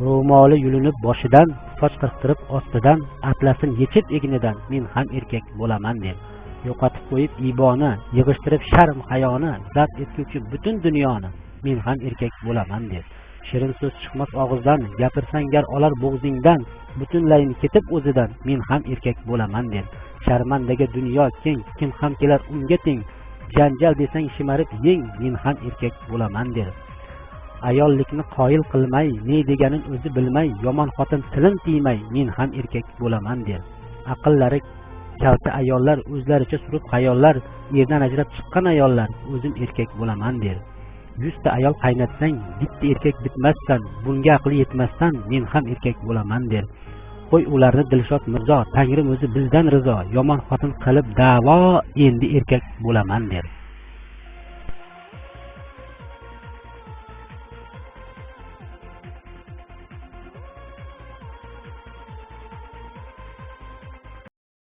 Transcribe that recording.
ro'moli yulinib boshidan, soch qirqtirib ostidan, atlasin yechib egnidan men ham erkak bo'laman der. Yo'qotib qo'yib iboni, yig'ishtirib sharm hayoni, zabt etguvchi butun dunyoni men ham erkak bo'laman der. Shirin so'z chiqmas og'izdan, gapirsang gar olar bo'g'zingdan, butunlayni ketib o'zidan men ham erkak bo'laman der. Sharmandaga dunyo keng, kim ham kelar unga teng, janjal desang shimarib yeng, men ham erkak bo'laman der. Ayollikni qoyil qilmay, ne deganin o'zi bilmay, yomon xotin tilim tiymay, men ham erkak bo'laman der. Aqllari kalta ayollar, o'zlaricha surib xayollar, erdan ajrab chiqqan ayollar, o'zim erkak bo'laman der. 100 ta ayol qaynatsang, bitta erkak bitmasdan, bunga aqli yetmasdan, men ham erkak bo'laman der. Qo'y ularni Dilshod Mirzo, Tangrim o'zi bizdan rizo, yomon xotin qilib da'vo, endi erkak bo'laman der.